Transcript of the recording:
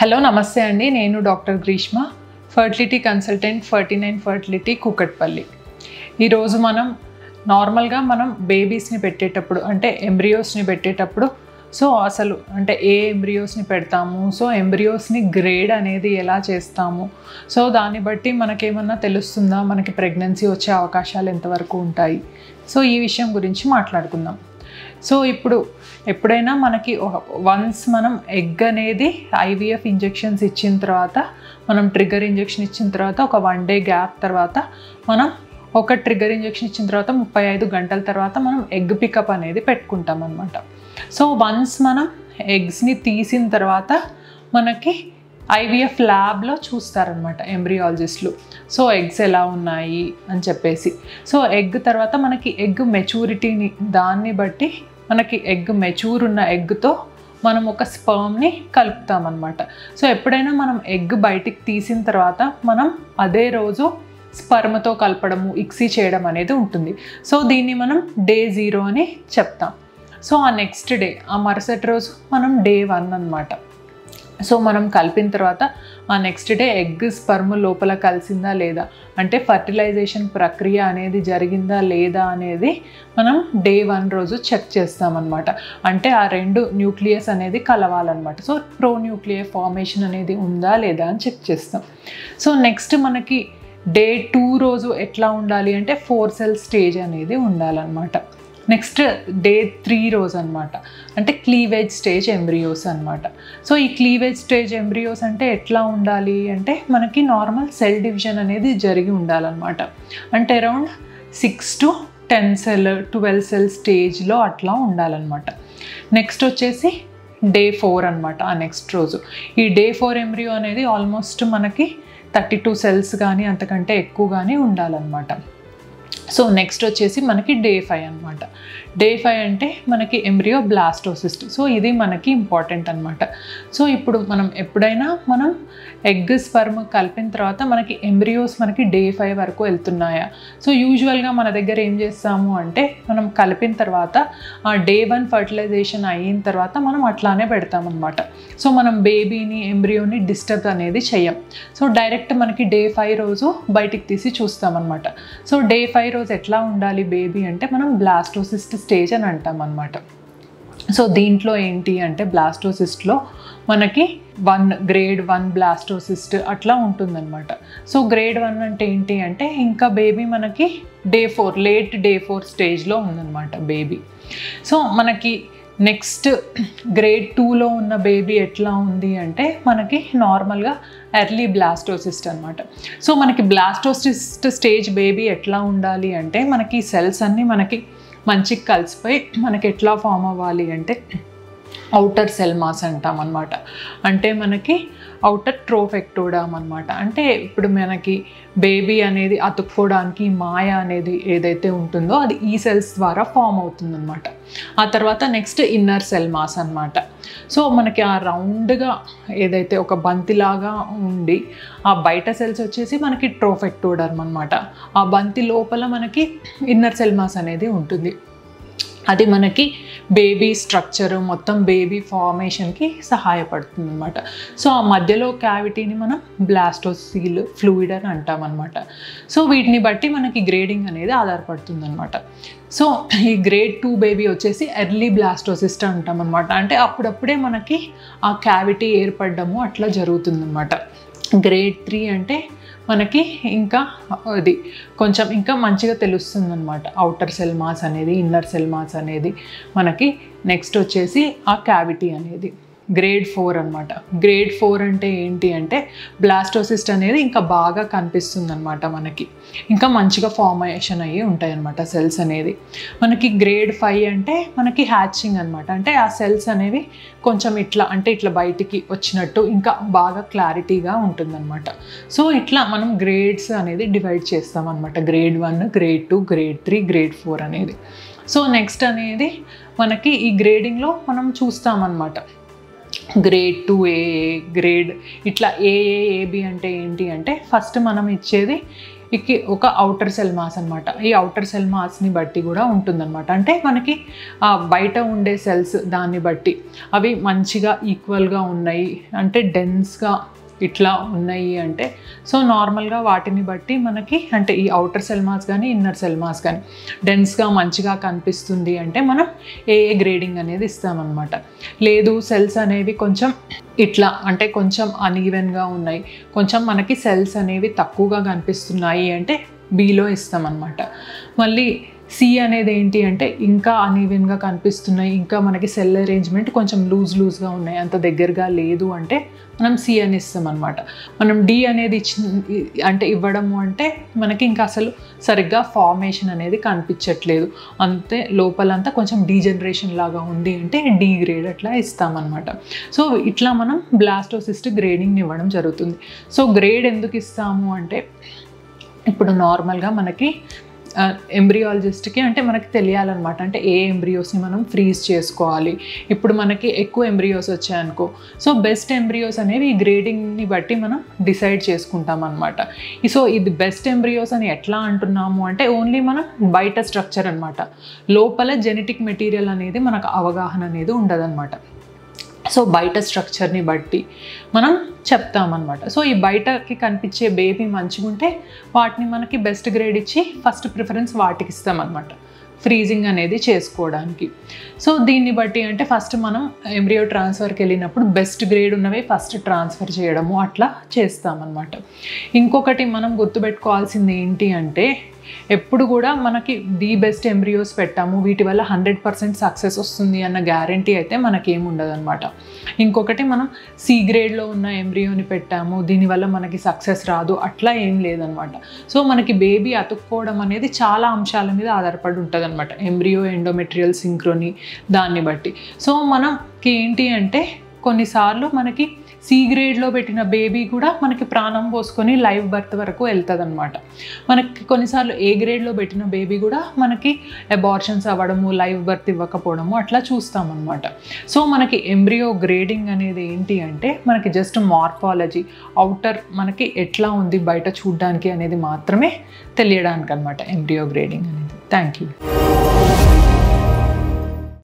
Hello నమస్తే అండి, నేను doctor Greeshma, fertility consultant 49 fertility Kukatpally. ఈరోజు నార్మల్గా మనం బేబీస్ని పెట్టేటప్పుడు అంటే ఎంబ్రియోస్ని పెట్టేటప్పుడు అసలు అంటే ఏ ఎంబ్రియోస్ని పెడతాము, ఎంబ్రియోస్ని గ్రేడ్ అనేది ఎలా చేస్తాము, దాన్ని బట్టి మనకేమన్నా తెలుస్తుందా, మనకి ప్రెగ్నెన్సీ వచ్చే అవకాశాలు ఎంతవరకు ఉంటాయి, ఈ విషయం గురించి మాట్లాడుకుందాం. ఇప్పుడు ఎప్పుడైనా మనకి వన్స్ మనం ఎగ్ అనేది ఐవీఎఫ్ ఇంజెక్షన్స్ ఇచ్చిన తర్వాత, మనం ట్రిగ్గర్ ఇంజెక్షన్ ఇచ్చిన తర్వాత ఒక 1 డే గ్యాప్ తర్వాత మనం ఒక ట్రిగ్గర్ ఇంజెక్షన్ ఇచ్చిన తర్వాత 35 గంటల తర్వాత మనం ఎగ్ పికప్ అనేది పెట్టుకుంటాం అనమాట. వన్స్ మనం ఎగ్స్ని తీసిన తర్వాత మనకి ఐవీఎఫ్ ల్యాబ్లో చూస్తారనమాట ఎంబ్రియాలజిస్టులు, ఎగ్స్ ఎలా ఉన్నాయి అని చెప్పేసి. ఎగ్ తర్వాత మనకి ఎగ్ మెచ్యూరిటీని దాన్ని బట్టి మనకి ఎగ్ మెచ్యూర్ ఉన్న ఎగ్తో మనం ఒక స్పర్మ్ని కలుపుతామన్నమాట. ఎప్పుడైనా మనం ఎగ్ బయటికి తీసిన తర్వాత మనం అదే రోజు స్పర్మ్తో కలపడము, ఇక్సీ చేయడం అనేది ఉంటుంది. దీన్ని మనం డే 0 అని చెప్తాం. ఆ నెక్స్ట్ డే, ఆ మరుసటి రోజు మనం డే 1 అనమాట. మనం కలిపిన తర్వాత ఆ నెక్స్ట్ డే ఎగ్ స్పర్మ్ లోపల కలిసిందా లేదా, అంటే ఫర్టిలైజేషన్ ప్రక్రియ అనేది జరిగిందా లేదా అనేది మనం డే 1 రోజు చెక్ చేస్తామన్నమాట. అంటే ఆ 2 న్యూక్లియస్ అనేది కలవాలన్నమాట. ప్రో న్యూక్లియర్ ఫార్మేషన్ అనేది ఉందా లేదా అని చెక్ చేస్తాం. నెక్స్ట్ మనకి డే 2 రోజు ఎట్లా ఉండాలి అంటే 4 సెల్ స్టేజ్ అనేది ఉండాలన్నమాట. నెక్స్ట్ డే 3 రోజు అనమాట, అంటే క్లీవేజ్ స్టేజ్ ఎంబ్రియోస్ అనమాట. ఈ క్లీవేజ్ స్టేజ్ ఎంబ్రియోస్ అంటే ఎట్లా ఉండాలి అంటే మనకి నార్మల్ సెల్ డివిజన్ అనేది జరిగి ఉండాలన్నమాట. అంటే అరౌండ్ 6 to 10 సెల్ 12 సెల్ స్టేజ్లో అట్లా ఉండాలన్నమాట. నెక్స్ట్ వచ్చేసి డే 4 అనమాట. ఆ నెక్స్ట్ రోజు ఈ డే 4 ఎంబ్రియో అనేది ఆల్మోస్ట్ మనకి 32 సెల్స్ కానీ అంతకంటే ఎక్కువ కానీ ఉండాలన్నమాట. నెక్స్ట్ వచ్చేసి మనకి డే 5 అనమాట. డే 5 అంటే మనకి ఎంబ్రియో బ్లాస్టోసిస్ట్. ఇది మనకి ఇంపార్టెంట్ అనమాట. ఇప్పుడు మనం ఎప్పుడైనా మనం ఎగ్ స్పర్మ్ కలిపిన తర్వాత మనకి ఎంబ్రియోస్ మనకి డే 5 వరకు వెళ్తున్నాయా, యూజువల్గా మన దగ్గర ఏం చేస్తాము అంటే మనం కలిపిన తర్వాత ఆ డే 1 ఫర్టిలైజేషన్ అయిన తర్వాత మనం అట్లానే పెడతామన్నమాట. మనం బేబీని ఎంబ్రియోని డిస్టర్బ్ అనేది చెయ్యం. డైరెక్ట్ మనకి డే 5 రోజు బయటికి తీసి చూస్తామన్నమాట. డే 5 రోజు ఎట్లా ఉండాలి బేబీ అంటే మనం బ్లాస్టోసిస్ట్ స్టేజ్ అని అంటాం అన్నమాట. దీంట్లో ఏంటి అంటే బ్లాస్టోసిస్ట్లో మనకి గ్రేడ్ 1 బ్లాస్టోసిస్ట్ అట్లా ఉంటుందన్నమాట. గ్రేడ్ 1 అంటే ఏంటి అంటే ఇంకా బేబీ మనకి డే 4 లేట్ డే 4 స్టేజ్లో ఉందన్నమాట బేబీ. మనకి నెక్స్ట్ గ్రేడ్ 2లో ఉన్న బేబీ ఎట్లా ఉంది అంటే మనకి నార్మల్గా ఎర్లీ బ్లాస్టోసిస్ట్ అనమాట. మనకి బ్లాస్టోసిస్ట్ స్టేజ్ బేబీ ఎట్లా ఉండాలి అంటే మనకి సెల్స్ అన్నీ మనకి మంచిగా కలిసిపోయి మనకి ఎట్లా ఫామ్ అవ్వాలి అంటే అవుటర్ సెల్ మాస్ అంటాం అనమాట. అంటే మనకి అవుటర్ ట్రోఫెక్టోడమ్ అనమాట. అంటే ఇప్పుడు మనకి బేబీ అనేది అతుక్కోవడానికి మాయ అనేది ఏదైతే ఉంటుందో అది ఈ సెల్స్ ద్వారా ఫామ్ అవుతుందన్నమాట. ఆ తర్వాత నెక్స్ట్ ఇన్నర్ సెల్ మాస్ అనమాట. మనకి ఆ రౌండ్గా ఏదైతే ఒక బంతిలాగా ఉండి ఆ బయట సెల్స్ వచ్చేసి మనకి ట్రోఫెక్టోడర్మ్ అనమాట. ఆ బంతి లోపల మనకి ఇన్నర్ సెల్ మాస్ అనేది ఉంటుంది. అది మనకి బేబీ స్ట్రక్చర్ మొత్తం బేబీ ఫార్మేషన్కి సహాయపడుతుంది అనమాట. ఆ మధ్యలో క్యావిటీని మనం బ్లాస్టోసీల్ ఫ్లూయిడ్ అని అంటాం అనమాట. వీటిని బట్టి మనకి గ్రేడింగ్ అనేది ఆధారపడుతుంది అనమాట. ఈ గ్రేడ్ 2 బేబీ వచ్చేసి ఎర్లీ బ్లాస్టోసిస్ట్ అంటాం అనమాట. అంటే అప్పుడప్పుడే మనకి ఆ క్యావిటీ ఏర్పడము అట్లా జరుగుతుంది అనమాట. గ్రేడ్ 3 అంటే మనకి ఇంకా అది కొంచెం ఇంకా మంచిగా తెలుస్తుంది అనమాట. అవుటర్ సెల్ మాస్ అనేది, ఇన్నర్ సెల్ మాస్ అనేది మనకి. నెక్స్ట్ వచ్చేసి ఆ క్యావిటీ అనేది గ్రేడ్ 4 అనమాట. గ్రేడ్ 4 అంటే ఏంటి అంటే బ్లాస్టోసిస్ట్ అనేది ఇంకా బాగా కనిపిస్తుంది అనమాట. మనకి ఇంకా మంచిగా ఫార్మేషన్ అయ్యి ఉంటాయి అనమాట సెల్స్ అనేది. మనకి గ్రేడ్ 5 అంటే మనకి హ్యాచింగ్ అనమాట. అంటే ఆ సెల్స్ అనేవి కొంచెం ఇట్లా అంటే ఇట్లా బయటికి వచ్చినట్టు ఇంకా బాగా క్లారిటీగా ఉంటుందన్నమాట. ఇట్లా మనం గ్రేడ్స్ అనేది డివైడ్ చేస్తాం అనమాట. గ్రేడ్ 1, గ్రేడ్ 2, గ్రేడ్ 3, గ్రేడ్ 4 అనేది. నెక్స్ట్ అనేది మనకి ఈ గ్రేడింగ్లో మనం చూస్తామన్నమాట. గ్రేడ్ 2A గ్రేడ్ ఇట్లా ఏఏఏబి అంటే ఏంటి అంటే ఫస్ట్ మనం ఇచ్చేది ఒక అవుటర్ సెల్ మాస్ అనమాట. ఈ అవుటర్ సెల్ మాస్ని బట్టి కూడా ఉంటుందన్నమాట. అంటే మనకి బయట ఉండే సెల్స్ దాన్ని బట్టి అవి మంచిగా ఈక్వల్గా ఉన్నాయి అంటే డెన్స్గా ఇట్లా ఉన్నాయి అంటే సో నార్మల్గా వాటిని బట్టి మనకి అంటే ఈ అవుటర్ సెల్ మాస్ కానీ ఇన్నర్ సెల్ మాస్ కానీ డెన్స్గా మంచిగా కనిపిస్తుంది అంటే మనం ఏ గ్రేడింగ్ అనేది ఇస్తామన్నమాట. లేదు సెల్స్ అనేవి కొంచెం ఇట్లా అంటే కొంచెం అన్ఈవెన్గా ఉన్నాయి, కొంచెం మనకి సెల్స్ అనేవి తక్కువగా కనిపిస్తున్నాయి అంటే బిలో ఇస్తామన్నమాట. మళ్ళీ సి అనేది ఏంటి అంటే ఇంకా అన్ఈవెన్గా కనిపిస్తున్నాయి, ఇంకా మనకి సెల్ అరేంజ్మెంట్ కొంచెం లూజ్గా ఉన్నాయి, అంత దగ్గరగా లేదు అంటే మనం సి అని ఇస్తామన్నమాట. మనం డి అనేది అంటే ఇవ్వడము అంటే మనకి ఇంకా అసలు సరిగ్గా ఫార్మేషన్ అనేది కనిపించట్లేదు, అంతే లోపలంతా కొంచెం డీజనరేషన్ లాగా ఉంది అంటే డి గ్రేడ్ అట్లా ఇస్తామన్నమాట. సో ఇట్లా మనం బ్లాస్టోసిస్ట్ గ్రేడింగ్ ఇవ్వడం జరుగుతుంది. సో గ్రేడ్ ఎందుకు ఇస్తాము అంటే ఇప్పుడు నార్మల్గా మనకి ఎంబ్రియాలజిస్ట్కి అంటే మనకి తెలియాలన్నమాట. అంటే ఏ ఎంబ్రియోస్ని మనం ఫ్రీజ్ చేసుకోవాలి. ఇప్పుడు మనకి ఎక్కువ ఎంబ్రియోస్ వచ్చాయనుకో సో బెస్ట్ ఎంబ్రియోస్ అనేవి ఈ గ్రేడింగ్ని బట్టి మనం డిసైడ్ చేసుకుంటాం అనమాట. సో ఇది బెస్ట్ ఎంబ్రియోస్ అని ఎట్లా అంటున్నాము అంటే ఓన్లీ మనం బయట స్ట్రక్చర్ అనమాట, లోపల జెనెటిక్ మెటీరియల్ అనేది మనకు అవగాహన అనేది ఉండదన్నమాట. సో బయట స్ట్రక్చర్ని బట్టి మనం చెప్తామన్నమాట. సో ఈ బయటకి కనిపించే బేబీ మంచిగా ఉంటే వాటిని మనకి బెస్ట్ గ్రేడ్ ఇచ్చి ఫస్ట్ ప్రిఫరెన్స్ వాటికి ఇస్తామన్నమాట ఫ్రీజింగ్ అనేది చేసుకోవడానికి. సో దీన్ని బట్టి అంటే ఫస్ట్ మనం ఎంబ్రియో ట్రాన్స్ఫర్కి వెళ్ళినప్పుడు బెస్ట్ గ్రేడ్ ఉన్నవి ఫస్ట్ ట్రాన్స్ఫర్ చేయడము అట్లా చేస్తామన్నమాట. ఇంకొకటి మనం గుర్తుపెట్టుకోవాల్సింది ఏంటి అంటే ఎప్పుడు కూడా మనకి ది బెస్ట్ ఎంబ్రియోస్ పెట్టాము వీటి వల్ల 100% సక్సెస్ వస్తుంది అన్న గ్యారంటీ అయితే మనకేం ఉండదు అనమాట. ఇంకొకటి మనం సి గ్రేడ్లో ఉన్న ఎంబ్రియోని పెట్టాము దీనివల్ల మనకి సక్సెస్ రాదు అట్లా ఏం లేదనమాట. సో మనకి బేబీ అతుక్కోవడం అనేది చాలా అంశాల మీద ఆధారపడి ఉంటుంది అనమాట, ఎంబ్రియో ఎండోమెట్రియల్ సింక్రోని దాన్ని బట్టి. సో మనకి ఏంటి అంటే కొన్నిసార్లు మనకి సి గ్రేడ్లో పెట్టిన బేబీ కూడా మనకి ప్రాణం పోసుకొని లైవ్ బర్త్ వరకు వెళ్తుంది అనమాట. మనకి కొన్నిసార్లు ఏ గ్రేడ్లో పెట్టిన బేబీ కూడా మనకి అబార్షన్స్ అవ్వడము లైవ్ బర్త్ ఇవ్వకపోవడము అట్లా చూస్తామన్నమాట. సో మనకి ఎంబ్రియో గ్రేడింగ్ అనేది ఏంటి అంటే మనకి జస్ట్ మార్ఫాలజీ అవుటర్ మనకి ఎట్లా ఉంది బయట చూడడానికి అనేది మాత్రమే తెలియడానికి అనమాట ఎంబ్రియో గ్రేడింగ్ అనేది. Thank you.